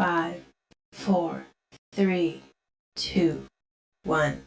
5, 4, 3, 2, 1.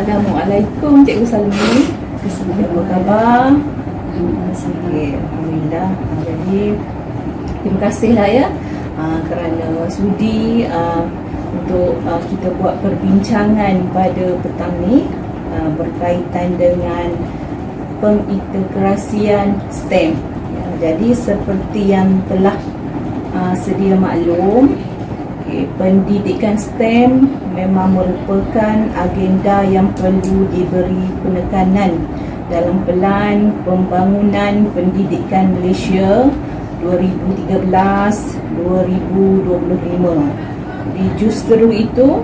Assalamualaikum Cikgu Salmi. Apa khabar? Alhamdulillah. Jadi terima kasihlah ya kerana sudi untuk kita buat perbincangan pada petang ni berkaitan dengan pengintegrasian STEM. Jadi seperti yang telah sedia maklum, pendidikan STEM memang merupakan agenda yang perlu diberi penekanan dalam Pelan Pembangunan Pendidikan Malaysia 2013-2025. Jadi justru itu,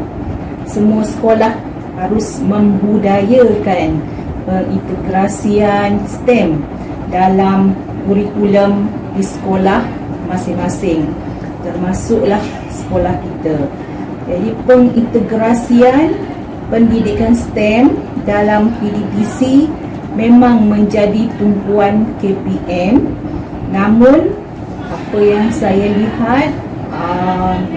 semua sekolah harus membudayakan pengintegrasian STEM dalam kurikulum di sekolah masing-masing, termasuklah sekolah kita. Jadi pengintegrasian pendidikan STEM dalam PDPC memang menjadi tumpuan KPM. Namun apa yang saya lihat,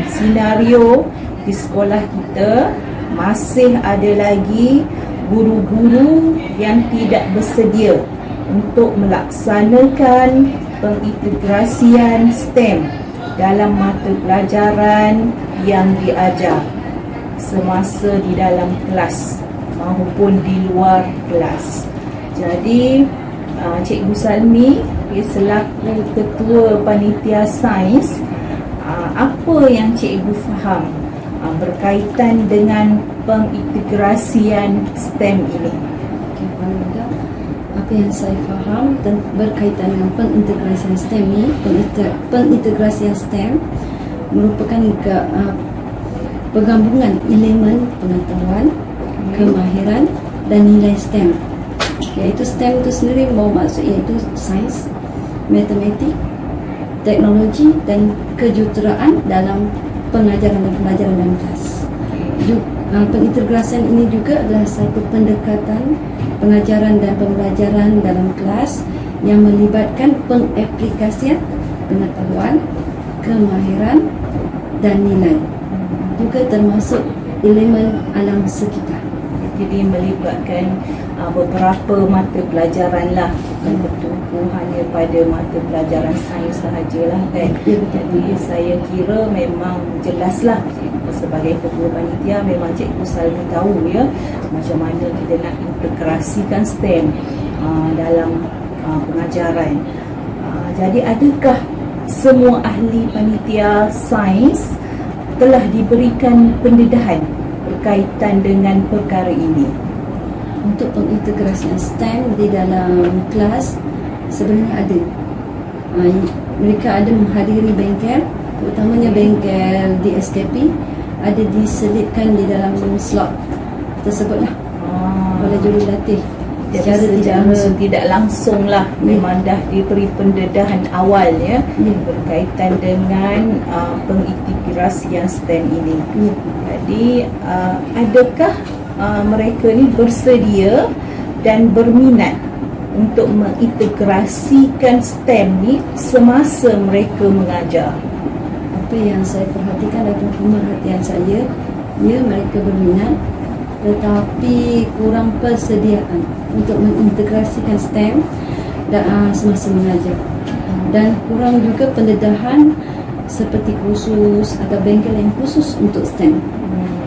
senario di sekolah kita masih ada lagi guru-guru yang tidak bersedia untuk melaksanakan pengintegrasian STEM dalam mata pelajaran yang diajar semasa di dalam kelas maupun di luar kelas. Jadi Cikgu Salmi selaku Ketua Panitia Sains, apa yang Cikgu faham berkaitan dengan pengintegrasian STEM ini? Apa yang saya faham berkaitan dengan pengintegrasian STEM ini, pengintegrasian STEM merupakan penggabungan elemen pengetahuan, kemahiran dan nilai STEM. Iaitu STEM itu sendiri membawa maksud iaitu sains, matematik, teknologi dan kejuruteraan dalam pengajaran dan pelajaran dalam kelas. Pengintegrasian ini juga adalah satu pendekatan pengajaran dan pembelajaran dalam kelas yang melibatkan pengaplikasian pengetahuan, kemahiran dan nilai, juga termasuk elemen alam sekitar. Jadi melibatkan beberapa mata pelajaran lah, bukan bertumpu hanya pada mata pelajaran sains sahajalah kan. Jadi saya kira memang jelaslah sebagai ketua panitia, memang Cikgu Salmi tahu ya macam mana kita nak integrasikan STEM dalam pengajaran. Jadi adakah semua ahli panitia sains telah diberikan pendedahan berkaitan dengan perkara ini? Untuk pengintegrasian STEM di dalam kelas sebenarnya ada. Mereka ada menghadiri bengkel, terutamanya bengkel di SKP, ada diselitkan di dalam slot tersebutlah oleh jurulatih. Secara tidak langsung lah memang dah diberi pendedahan awal ya berkaitan dengan pengintegrasian STEM ini. Jadi adakah mereka ni bersedia dan berminat untuk mengintegrasikan STEM ni semasa mereka mengajar? Apa yang saya perhatikan dari pemerhatian saya, ya, mereka berminat tetapi kurang persediaan untuk mengintegrasikan STEM semasa mengajar, dan kurang juga pendedahan seperti kursus atau bengkel yang khusus untuk STEM.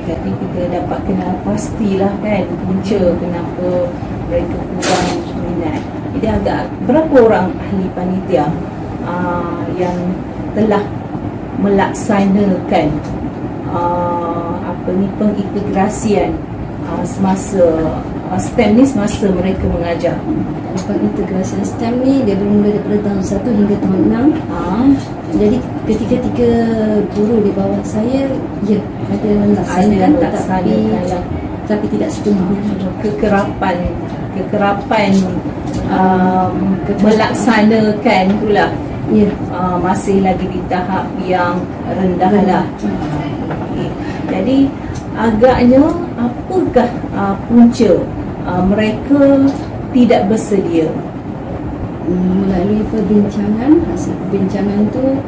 Jadi kita dapat kenal pastilah kan punca kenapa mereka kurang minat. Jadi agak berapa orang ahli panitia yang telah melaksanakan pengintegrasian semasa STEM ni semasa mereka mengajar? Pengintegrasian STEM ni dia bermula daripada tahun 1 hingga tahun 6. Jadi ketika-tiga guru di bawah saya ada melaksanakan tapi tidak sepenuhnya. Kekerapan melaksanakan itulah masih lagi di tahap yang rendah lah. Jadi agaknya apakah punca mereka tidak bersedia? Melalui perbincangan, hasil perbincangan tu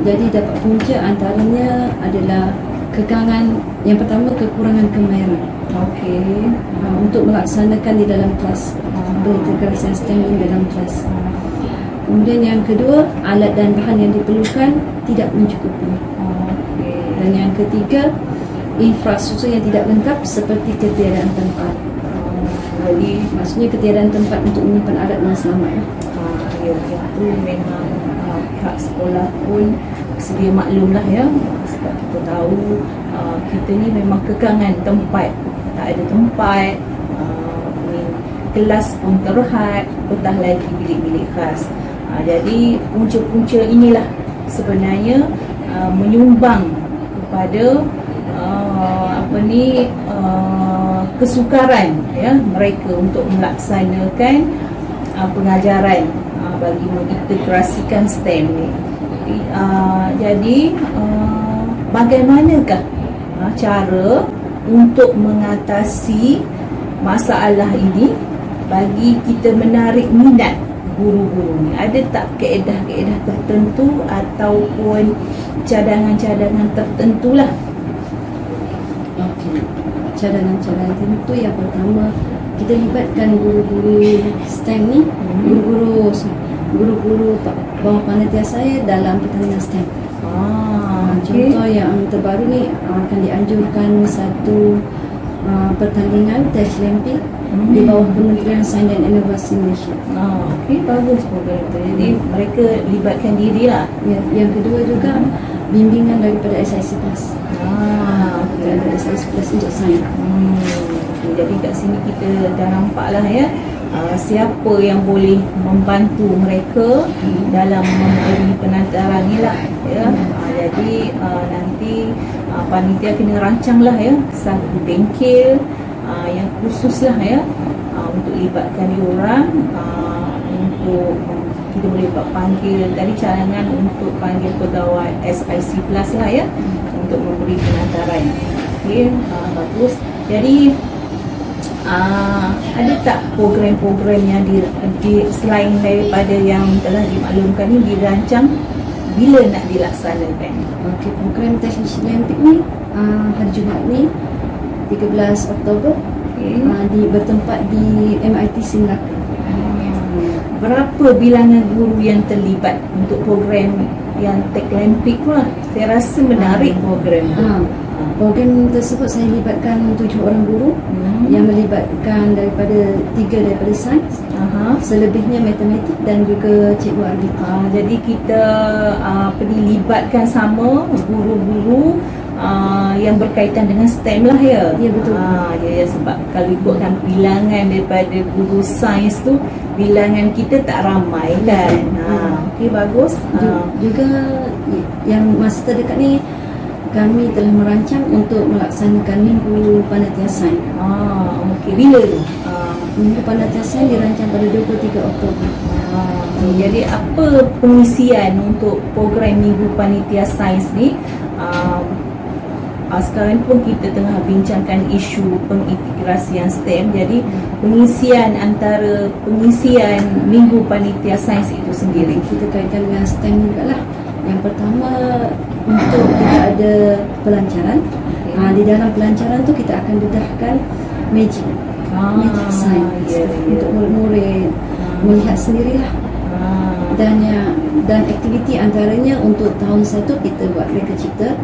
jadi dapat punca antaranya adalah kekangan yang pertama, kekurangan kemahiran Okey. untuk melaksanakan di dalam kelas, pengintegrasian STEM di dalam kelas. Kemudian yang kedua, alat dan bahan yang diperlukan tidak mencukupi. Okey. Dan yang ketiga, infrastruktur yang tidak lengkap seperti ketiadaan tempat. Jadi maksudnya ketiadaan tempat untuk menyimpan alat dengan selamat. Ya, itu memang pihak sekolah pun sedia maklum lah ya, sebab kita tahu kita ni memang kekangan tempat, tak ada tempat, ni, kelas pun terhad, petah lagi bilik-bilik khas. Jadi punca-punca inilah sebenarnya menyumbang kepada kesukaran ya mereka untuk melaksanakan pengajaran bagi mengintegrasikan STEM ni. Jadi bagaimanakah cara untuk mengatasi masalah ini bagi kita menarik minat guru-guru ni? Ada tak kaedah-kaedah tertentu ataupun cadangan-cadangan tertentu lah? Okey. Cadangan-cadangan tentu yang pertama, kita libatkan guru-guru STEM ni, guru-guru bawah panitia saya dalam pertandingan STEM. Contoh yang terbaru ni akan dianjurkan satu pertandingan test Olympic di bawah Kementerian Sains dan Inovasi Malaysia. Okey, bagus program tu. Jadi mereka libatkan diri lah. Ya, yang kedua juga bimbingan daripada SIC Plus. Okay. Ada SIC Plus untuk sains. Okay, jadi kat sini kita dah nampak lah ya, siapa yang boleh membantu mereka dalam memberi penantaran ni lah ya. Jadi nanti panitia kena rancang lah ya satu bengkel yang khusus lah ya untuk libatkan diorang, untuk kita boleh panggil tadi cadangan untuk panggil pegawai SIC Plus lah ya untuk memberi penantaran. Okey, bagus. Jadi ada tak program-program yang selain daripada yang telah dimaklumkan ni dirancang, bila nak dilaksanakan? Okey, program test Olympic ni hari Jumaat ni 13 Oktober bertempat di MIT Melaka. Berapa bilangan guru yang terlibat untuk program yang Tech Olympic tu lah? Saya rasa menarik program tu. Program tersebut saya libatkan 7 orang guru yang melibatkan daripada 3 daripada sains, selebihnya matematik dan juga cikgu Arabic. Jadi kita libatkan sama guru-guru yang berkaitan dengan STEM lah ya. Ya, betul. Ya, sebab kalau ikutkan bilangan daripada guru sains tu, bilangan kita tak ramai kan. Okey, bagus. Juga yang masa terdekat ni kami telah merancang untuk melaksanakan Minggu Panitia Sains. Okey, bila tu? Minggu Panitia Sains dirancang pada 23 Oktober. Jadi apa pengisian untuk program Minggu Panitia Sains ni? Sekarang pun kita tengah bincangkan isu pengintegrasian STEM. Jadi pengisian Minggu Panitia Sains itu sendiri kita kaitkan dengan STEM juga lah. Yang pertama, untuk kita ada pelancaran. Di dalam pelancaran tu kita akan dedahkan magic science untuk murid-murid melihat sendirilah. Dan aktiviti antaranya untuk tahun 1 kita buat reka cipta,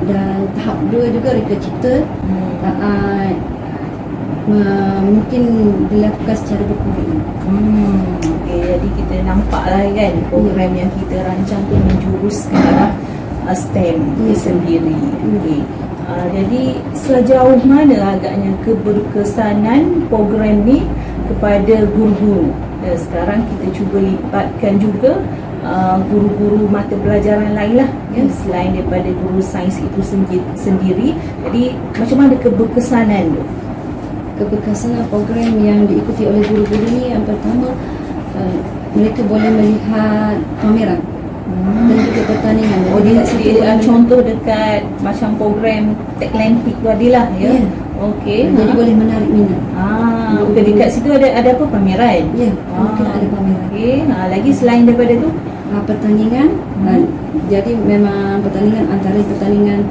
dan tahap 2 juga reka cipta mungkin dilakukan secara berkumpul. Okay, jadi kita nampak lah kan program yang kita rancang tu menjurus ke arah STEM sendiri. Okay. Jadi sejauh mana agaknya keberkesanan program ni kepada guru-guru? Sekarang kita cuba libatkan juga guru-guru mata pelajaran lain lah ya, selain daripada guru sains itu sendiri. Jadi macam mana keberkesanan tu? Keberkesanan program yang diikuti oleh guru-guru ni, yang pertama mereka boleh melihat pameran dan juga pertandingan. Dia contoh dekat macam program Tech Olympic tu adalah ya. Okey. Jadi boleh menarik minat. Dekat situ ada apa, pameran? Ya, mungkin ada pameran. Okey. Lagi selain daripada tu pertandingan. Jadi memang pertandingan antara pertandingan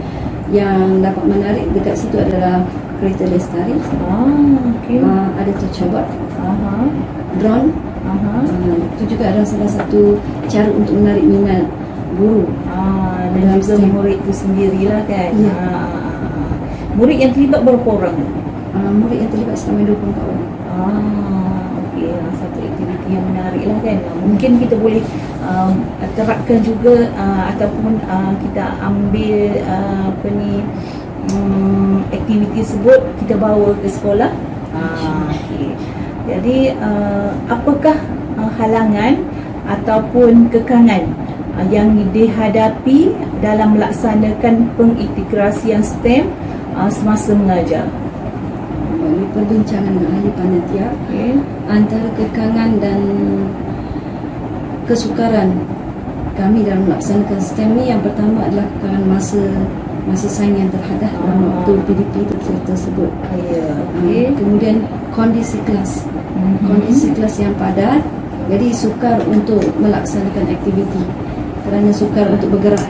yang dapat menarik dekat situ adalah kereta lestari, Okey. ada tercabat, Aha. drone. Itu juga adalah salah satu cara untuk menarik minat guru. Dan Dalam juga STEM. murid tu sendirilah kan. Ya. Murid yang terlibat berapa orang? Murid yang terlibat selama 24 orang. Okey, satu aktiviti yang menarik lah kan. Mungkin kita boleh terapkan juga ataupun kita ambil aktiviti tersebut kita bawa ke sekolah. Okey. Jadi apakah halangan ataupun kekangan yang dihadapi dalam melaksanakan pengintegrasian STEM semasa mengajar? Melalui perbincangan dengan ahli panitia, Okey. antara kekangan dan kesukaran kami dalam melaksanakan STEM ni, yang pertama adalah kekangan masa sains yang terhadah dalam waktu PDP tersebut. Ya. Okey. Kemudian kondisi kelas yang padat, jadi sukar untuk melaksanakan aktiviti kerana sukar untuk bergerak.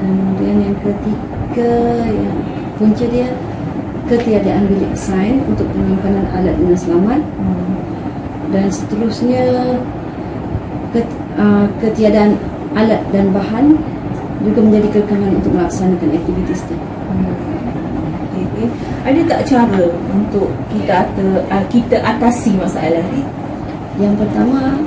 Kemudian yang ketiga, yang punca dia ketiadaan bilik sains untuk penyimpanan alat dengan selamat, dan seterusnya ketiadaan alat dan bahan juga menjadi kekangan untuk melaksanakan aktiviti STEM. Okay. Ada tak cara untuk kita atasi masalah ni? Yang pertama,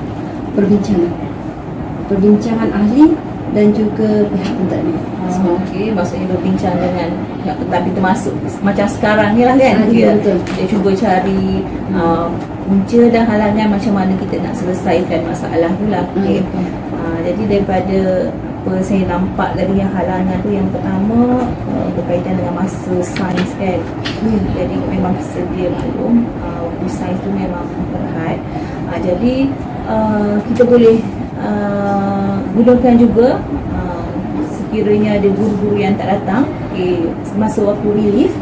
perbincangan ahli dan juga pihak pentadbir. Okey, maksudnya berbincang dengan pihak pentadbir termasuk macam sekarang ni lah kan. Ya, betul. Kita cuba cari punca dan halangan macam mana kita nak selesaikan masalah tu lah. Okay. Jadi daripada apa saya nampak dari yang halangan tu, yang pertama berkaitan dengan masa sains kan. Jadi memang sedia maklum waktu sains tu memang berat. Jadi kita boleh gunakan juga sekiranya ada guru-guru yang tak datang, semasa waktu relief,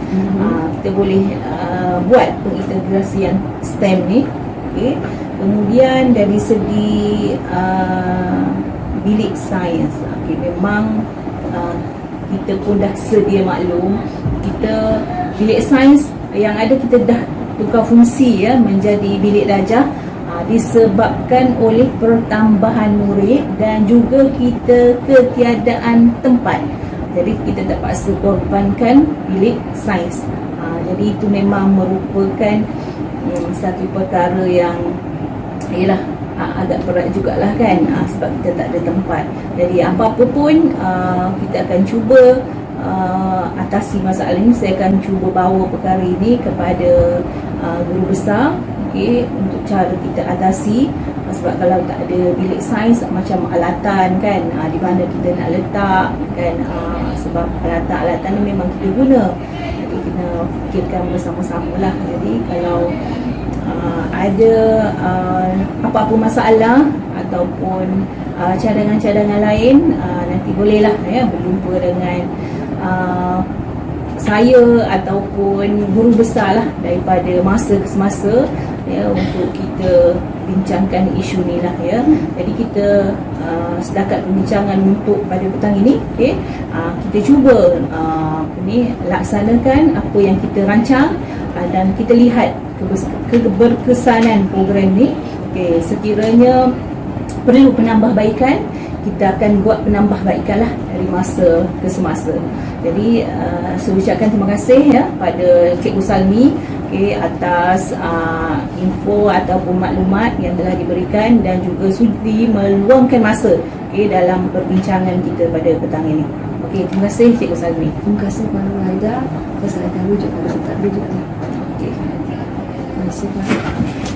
kita boleh buat pengintegrasian STEM ni. Kemudian dari segi bilik sains, memang kita pun dah sedia maklum, kita bilik sains yang ada kita dah tukar fungsi menjadi bilik darjah disebabkan oleh pertambahan murid dan juga kita ketiadaan tempat. Jadi kita terpaksa korbankan bilik sains. Jadi itu memang merupakan satu perkara yang agak berat jugalah kan, sebab kita tak ada tempat. Jadi apa-apa pun kita akan cuba atasi masalah ini. Saya akan cuba bawa perkara ini kepada guru besar, untuk cara kita atasi. Sebab kalau tak ada bilik sains, macam alatan kan, di mana kita nak letak kan, sebab alatan ni memang kita guna. Jadi kena fikirkan bersama-sama lah. Jadi kalau ada apa-apa masalah ataupun cadangan-cadangan lain, nanti bolehlah berjumpa dengan saya ataupun guru besar lah daripada masa ke semasa untuk kita bincangkan isu ni lah Jadi kita setakat perbincangan untuk pada petang ini, kita cuba laksanakan apa yang kita rancang, dan kita lihat keberkesanan program ni. Sekiranya perlu penambahbaikan, kita akan buat penambahbaikan lah dari masa ke semasa. Jadi saya ucapkan terima kasih pada Cikgu Salmi atas info ataupun maklumat yang telah diberikan dan juga sudi meluangkan masa dalam perbincangan kita pada petang ini. Terima kasih Cikgu Salmi. Terima kasih kepada Raida. Saya akan rujuk pada pentadbir juga. Terima kasih. Terima kasih.